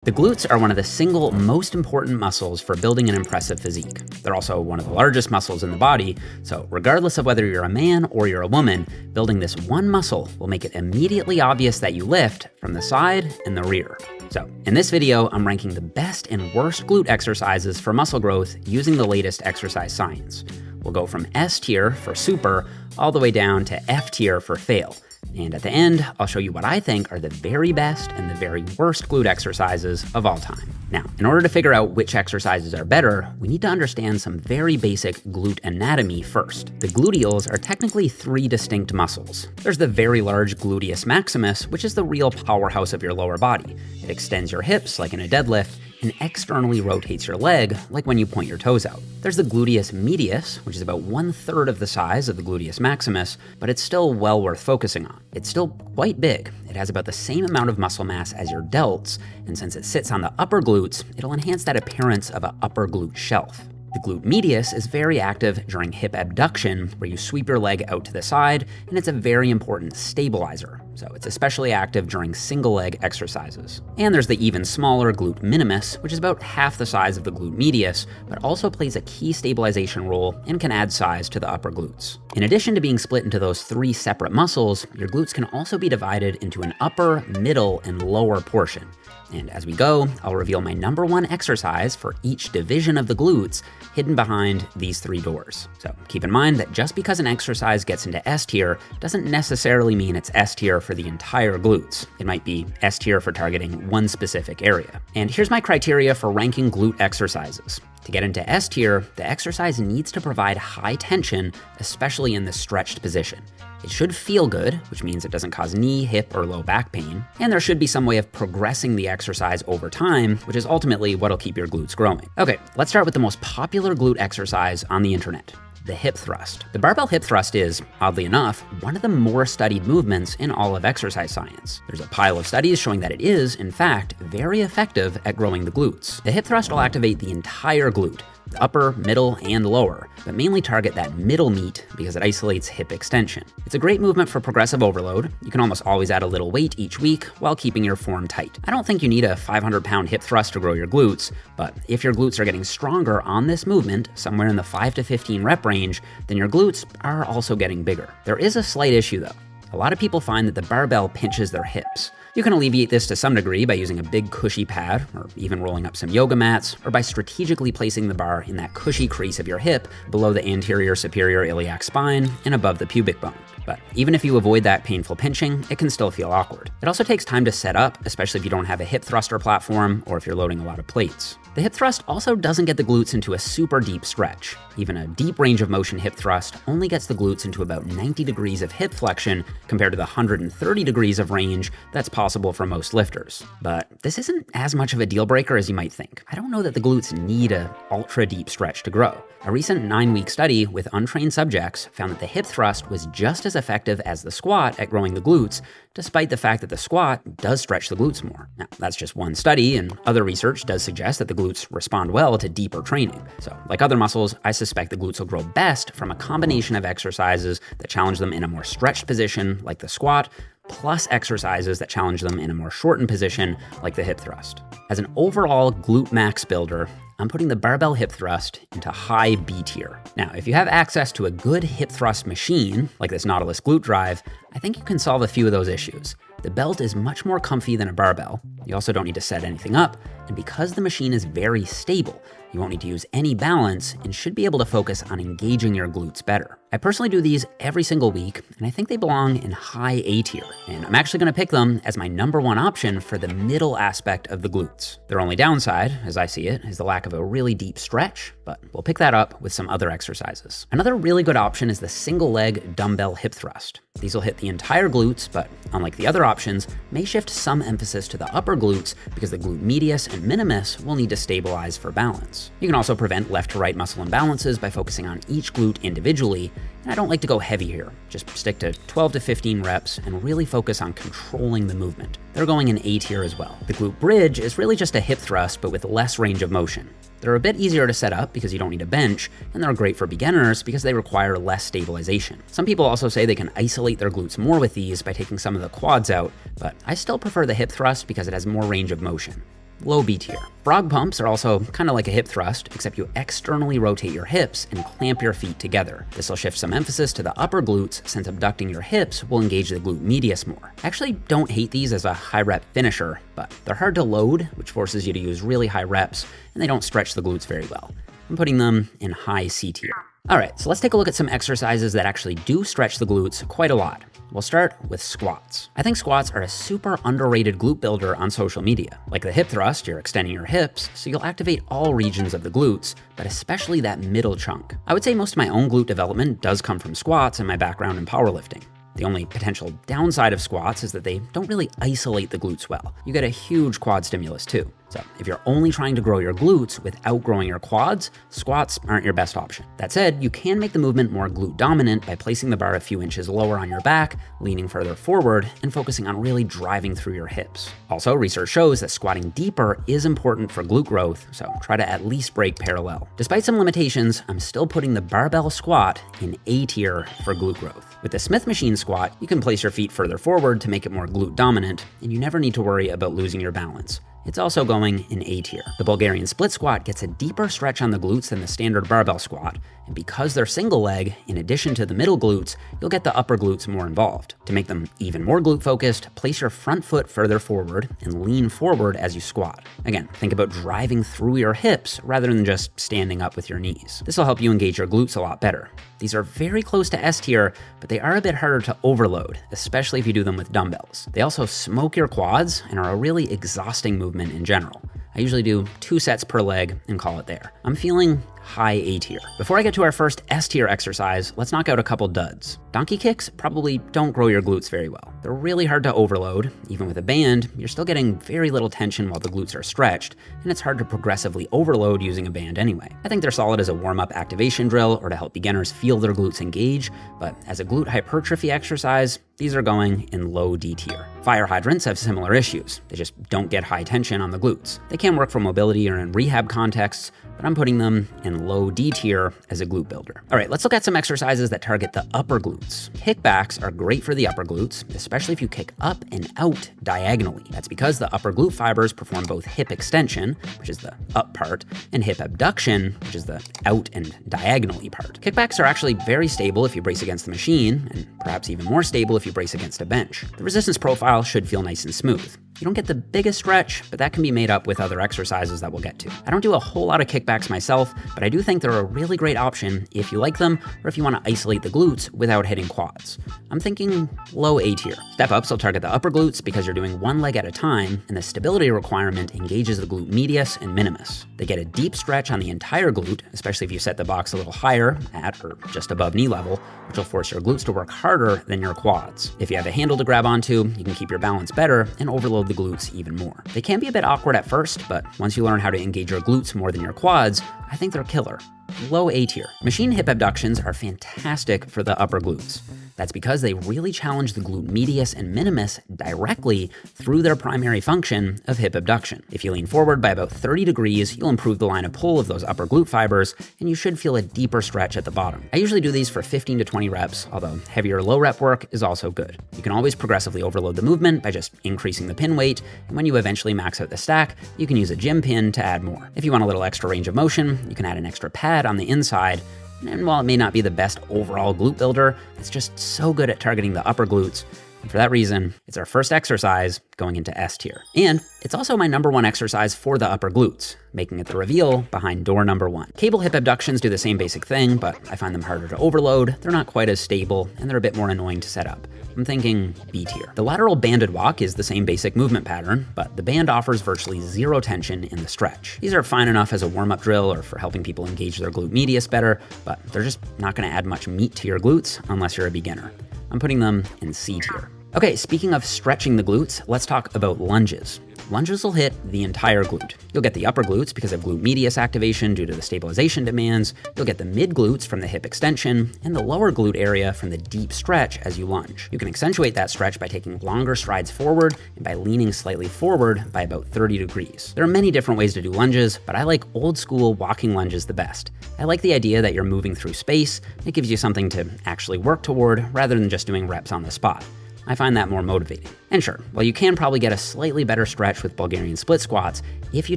The glutes are one of the single most important muscles for building an impressive physique. They're also one of the largest muscles in the body, so regardless of whether you're a man or you're a woman, building this one muscle will make it immediately obvious that you lift from the side and the rear. So in this video, I'm ranking the best and worst glute exercises for muscle growth using the latest exercise science. We'll go from S tier for super all the way down to F tier for fail. And at the end, I'll show you what I think are the very best and the very worst glute exercises of all time. Now, in order to figure out which exercises are better, we need to understand some very basic glute anatomy first. The gluteals are technically three distinct muscles. There's the very large gluteus maximus, which is the real powerhouse of your lower body. It extends your hips like in a deadlift, and externally rotates your leg, like when you point your toes out. There's the gluteus medius, which is about 1/3 of the size of the gluteus maximus, but it's still well worth focusing on. It's still quite big. It has about the same amount of muscle mass as your delts, and since it sits on the upper glutes, it'll enhance that appearance of an upper glute shelf. The glute medius is very active during hip abduction, where you sweep your leg out to the side, and it's a very important stabilizer. So it's especially active during single leg exercises. And there's the even smaller glute minimus, which is about half the size of the glute medius, but also plays a key stabilization role and can add size to the upper glutes. In addition to being split into those three separate muscles, your glutes can also be divided into an upper, middle, and lower portion. And as we go, I'll reveal my number one exercise for each division of the glutes hidden behind these three doors. So keep in mind that just because an exercise gets into S tier doesn't necessarily mean it's S tier for the entire glutes. It might be S tier for targeting one specific area. And here's my criteria for ranking glute exercises. To get into S tier, the exercise needs to provide high tension, especially in the stretched position. It should feel good, which means it doesn't cause knee, hip, or low back pain. And there should be some way of progressing the exercise over time, which is ultimately what'll keep your glutes growing. Okay, let's start with the most popular glute exercise on the internet, the hip thrust. The barbell hip thrust is, oddly enough, one of the more studied movements in all of exercise science. There's a pile of studies showing that it is, in fact, very effective at growing the glutes. The hip thrust will activate the entire glute, the upper, middle, and lower, but mainly target that middle meat because it isolates hip extension. It's a great movement for progressive overload. You can almost always add a little weight each week while keeping your form tight. I don't think you need a 500-pound hip thrust to grow your glutes, but if your glutes are getting stronger on this movement, somewhere in the 5 to 15 rep range, then your glutes are also getting bigger. There is a slight issue though. A lot of people find that the barbell pinches their hips. You can alleviate this to some degree by using a big cushy pad, or even rolling up some yoga mats, or by strategically placing the bar in that cushy crease of your hip below the anterior superior iliac spine and above the pubic bone. But even if you avoid that painful pinching, it can still feel awkward. It also takes time to set up, especially if you don't have a hip thruster platform or if you're loading a lot of plates. The hip thrust also doesn't get the glutes into a super deep stretch. Even a deep range of motion hip thrust only gets the glutes into about 90 degrees of hip flexion compared to the 130 degrees of range that's possible for most lifters. But this isn't as much of a deal breaker as you might think. I don't know that the glutes need a ultra deep stretch to grow. A recent 9-week study with untrained subjects found that the hip thrust was just as effective as the squat at growing the glutes, despite the fact that the squat does stretch the glutes more. Now, that's just one study, and other research does suggest that the glutes respond well to deeper training. So, like other muscles, I suspect the glutes will grow best from a combination of exercises that challenge them in a more stretched position, like the squat, plus exercises that challenge them in a more shortened position, like the hip thrust. As an overall glute max builder, I'm putting the barbell hip thrust into high B tier. Now, if you have access to a good hip thrust machine, like this Nautilus glute drive, I think you can solve a few of those issues. The belt is much more comfy than a barbell. You also don't need to set anything up, and because the machine is very stable, you won't need to use any balance and should be able to focus on engaging your glutes better. I personally do these every single week, and I think they belong in high A tier, and I'm actually gonna pick them as my number one option for the middle aspect of the glutes. Their only downside, as I see it, is the lack of a really deep stretch, but we'll pick that up with some other exercises. Another really good option is the single leg dumbbell hip thrust. These will hit the entire glutes, but unlike the other options, may shift some emphasis to the upper glutes because the glute medius and minimus will need to stabilize for balance. You can also prevent left to right muscle imbalances by focusing on each glute individually, and I don't like to go heavy here. Just stick to 12 to 15 reps and really focus on controlling the movement. They're going in A tier as well. The glute bridge is really just a hip thrust, but with less range of motion. They're a bit easier to set up because you don't need a bench, and they're great for beginners because they require less stabilization. Some people also say they can isolate their glutes more with these by taking some of the quads out, but I still prefer the hip thrust because it has more range of motion. low B tier. Frog pumps are also kind of like a hip thrust, except you externally rotate your hips and clamp your feet together. This will shift some emphasis to the upper glutes, since abducting your hips will engage the glute medius more. I actually don't hate these as a high rep finisher, but they're hard to load, which forces you to use really high reps, and they don't stretch the glutes very well. I'm putting them in high C tier. All right, so let's take a look at some exercises that actually do stretch the glutes quite a lot. We'll start with squats. I think squats are a super underrated glute builder on social media. Like the hip thrust, you're extending your hips, so you'll activate all regions of the glutes, but especially that middle chunk. I would say most of my own glute development does come from squats and my background in powerlifting. The only potential downside of squats is that they don't really isolate the glutes well. You get a huge quad stimulus too. So if you're only trying to grow your glutes without growing your quads, squats aren't your best option. That said, you can make the movement more glute dominant by placing the bar a few inches lower on your back, leaning further forward, and focusing on really driving through your hips. Also, research shows that squatting deeper is important for glute growth, so try to at least break parallel. Despite some limitations, I'm still putting the barbell squat in A tier for glute growth. With the Smith machine squat, you can place your feet further forward to make it more glute dominant, and you never need to worry about losing your balance. It's also going in A tier. The Bulgarian split squat gets a deeper stretch on the glutes than the standard barbell squat, and because they're single leg, in addition to the middle glutes, you'll get the upper glutes more involved. To make them even more glute focused, place your front foot further forward and lean forward as you squat. Again, think about driving through your hips rather than just standing up with your knees. This will help you engage your glutes a lot better. These are very close to S tier, but they are a bit harder to overload, especially if you do them with dumbbells. They also smoke your quads and are a really exhausting movement in general. I usually do 2 sets per leg and call it there. I'm feeling high A tier. Before I get to our first S tier exercise, let's knock out a couple duds. Donkey kicks probably don't grow your glutes very well. They're really hard to overload. Even with a band, you're still getting very little tension while the glutes are stretched, and it's hard to progressively overload using a band anyway. I think they're solid as a warm-up activation drill or to help beginners feel their glutes engage, but as a glute hypertrophy exercise, these are going in low D tier. Fire hydrants have similar issues. They just don't get high tension on the glutes. They can work for mobility or in rehab contexts, but I'm putting them in low D tier as a glute builder. All right, let's look at some exercises that target the upper glutes. Kickbacks are great for the upper glutes, especially if you kick up and out diagonally. That's because the upper glute fibers perform both hip extension, which is the up part, and hip abduction, which is the out and diagonally part. Kickbacks are actually very stable if you brace against the machine, and perhaps even more stable if you brace against a bench. The resistance profile should feel nice and smooth. You don't get the biggest stretch, but that can be made up with other exercises that we'll get to. I don't do a whole lot of kickbacks myself, but I do think they're a really great option if you like them or if you want to isolate the glutes without hitting quads. I'm thinking low A tier. Step-ups will target the upper glutes because you're doing one leg at a time, and the stability requirement engages the glute medius and minimus. They get a deep stretch on the entire glute, especially if you set the box a little higher, at or just above knee level, which will force your glutes to work harder than your quads. If you have a handle to grab onto, you can keep your balance better and overload the glutes even more. They can be a bit awkward at first, but once you learn how to engage your glutes more than your quads, I think they're killer. Low A tier. Machine hip abductions are fantastic for the upper glutes. That's because they really challenge the glute medius and minimus directly through their primary function of hip abduction. If you lean forward by about 30 degrees, you'll improve the line of pull of those upper glute fibers, and you should feel a deeper stretch at the bottom. I usually do these for 15 to 20 reps, although heavier low rep work is also good. You can always progressively overload the movement by just increasing the pin weight, and when you eventually max out the stack, you can use a gym pin to add more. If you want a little extra range of motion, you can add an extra pad on the inside. And while it may not be the best overall glute builder, it's just so good at targeting the upper glutes. And for that reason, it's our first exercise going into S tier. And it's also my #1 exercise for the upper glutes, making it the reveal behind door #1. Cable hip abductions do the same basic thing, but I find them harder to overload, they're not quite as stable, and they're a bit more annoying to set up. I'm thinking B tier. The lateral banded walk is the same basic movement pattern, but the band offers virtually zero tension in the stretch. These are fine enough as a warm-up drill or for helping people engage their glute medius better, but they're just not gonna add much meat to your glutes unless you're a beginner. I'm putting them in C tier. Okay, speaking of stretching the glutes, let's talk about lunges. Lunges will hit the entire glute. You'll get the upper glutes because of glute medius activation due to the stabilization demands. You'll get the mid glutes from the hip extension and the lower glute area from the deep stretch as you lunge. You can accentuate that stretch by taking longer strides forward and by leaning slightly forward by about 30 degrees. There are many different ways to do lunges, but I like old school walking lunges the best. I like the idea that you're moving through space. It gives you something to actually work toward rather than just doing reps on the spot. I find that more motivating. And sure, while you can probably get a slightly better stretch with Bulgarian split squats, if you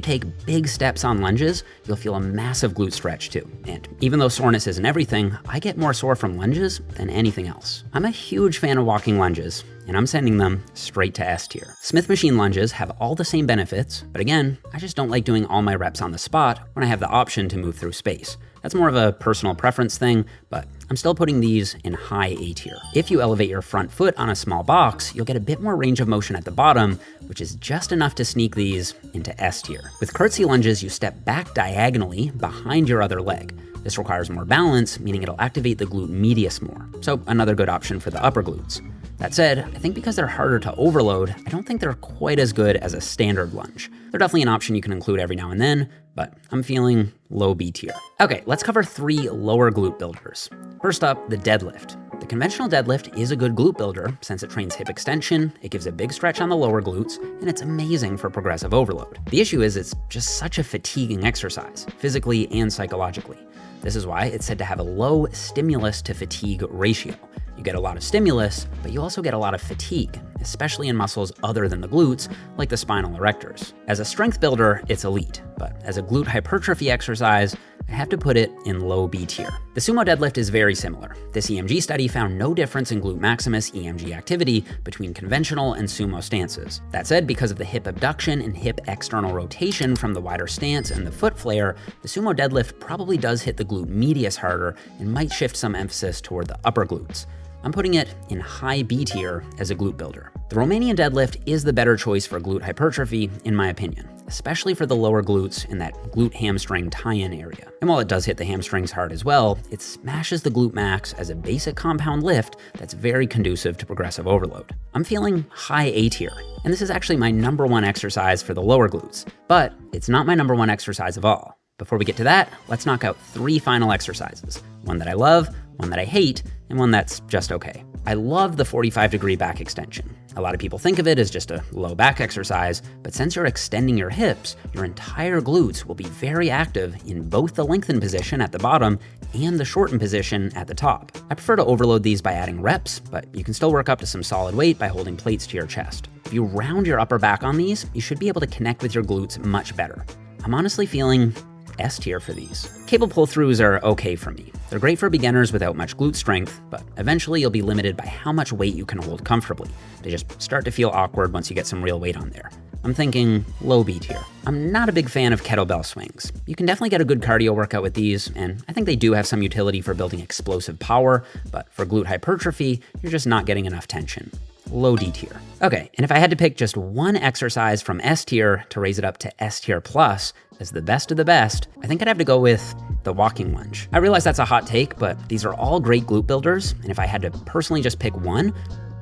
take big steps on lunges, you'll feel a massive glute stretch too. And even though soreness isn't everything, I get more sore from lunges than anything else. I'm a huge fan of walking lunges, and I'm sending them straight to S tier. Smith machine lunges have all the same benefits, but again, I just don't like doing all my reps on the spot when I have the option to move through space. That's more of a personal preference thing, but I'm still putting these in high A tier. If you elevate your front foot on a small box, you'll get a bit more range of motion at the bottom, which is just enough to sneak these into S tier. With curtsy lunges, you step back diagonally behind your other leg. This requires more balance, meaning it'll activate the glute medius more, so another good option for the upper glutes. That said, I think because they're harder to overload, I don't think they're quite as good as a standard lunge. They're definitely an option you can include every now and then, but I'm feeling low B tier. Okay, let's cover 3 lower glute builders. First up, the deadlift. The conventional deadlift is a good glute builder since it trains hip extension, it gives a big stretch on the lower glutes, and it's amazing for progressive overload. The issue is it's just such a fatiguing exercise, physically and psychologically. This is why it's said to have a low stimulus to fatigue ratio. You get a lot of stimulus, but you also get a lot of fatigue, especially in muscles other than the glutes, like the spinal erectors. As a strength builder, it's elite, but as a glute hypertrophy exercise, I have to put it in low B tier. The sumo deadlift is very similar. This EMG study found no difference in glute maximus EMG activity between conventional and sumo stances. That said, because of the hip abduction and hip external rotation from the wider stance and the foot flare, the sumo deadlift probably does hit the glute medius harder and might shift some emphasis toward the upper glutes. I'm putting it in high B tier as a glute builder. The Romanian deadlift is the better choice for glute hypertrophy, in my opinion, especially for the lower glutes in that glute hamstring tie-in area. And while it does hit the hamstrings hard as well, it smashes the glute max as a basic compound lift that's very conducive to progressive overload. I'm feeling high A tier, and this is actually my #1 exercise for the lower glutes, but it's not my #1 exercise of all. Before we get to that, let's knock out 3 final exercises. One that I love, one that I hate, and one that's just okay. I love the 45-degree back extension. A lot of people think of it as just a low back exercise, but since you're extending your hips, your entire glutes will be very active in both the lengthened position at the bottom and the shortened position at the top. I prefer to overload these by adding reps, but you can still work up to some solid weight by holding plates to your chest. If you round your upper back on these, you should be able to connect with your glutes much better. I'm honestly feeling S tier for these. Cable pull-throughs are okay for me. They're great for beginners without much glute strength, but eventually you'll be limited by how much weight you can hold comfortably. They just start to feel awkward once you get some real weight on there. I'm thinking low B tier. I'm not a big fan of kettlebell swings. You can definitely get a good cardio workout with these, and I think they do have some utility for building explosive power, but for glute hypertrophy, you're just not getting enough tension. Low D tier. Okay, and if I had to pick just one exercise from S tier to raise it up to S tier plus as the best of the best, I think I'd have to go with the walking lunge. I realize that's a hot take, but these are all great glute builders, and if I had to personally just pick one,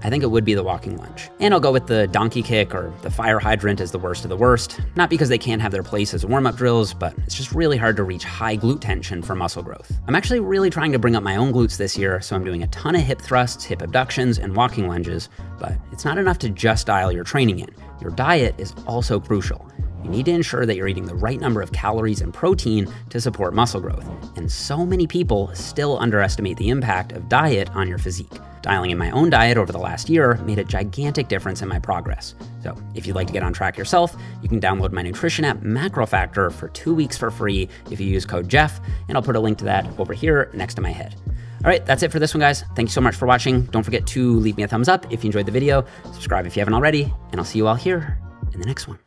I think it would be the walking lunge. And I'll go with the donkey kick or the fire hydrant as the worst of the worst, not because they can't have their place as warm-up drills, but it's just really hard to reach high glute tension for muscle growth. I'm actually really trying to bring up my own glutes this year, so I'm doing a ton of hip thrusts, hip abductions, and walking lunges, but it's not enough to just dial your training in. Your diet is also crucial. You need to ensure that you're eating the right number of calories and protein to support muscle growth. And so many people still underestimate the impact of diet on your physique. Dialing in my own diet over the last year made a gigantic difference in my progress. So if you'd like to get on track yourself, you can download my nutrition app Macro Factor for 2 weeks for free if you use code Jeff, and I'll put a link to that over here next to my head. All right, that's it for this one, guys. Thank you so much for watching. Don't forget to leave me a thumbs up if you enjoyed the video, subscribe if you haven't already, and I'll see you all here in the next one.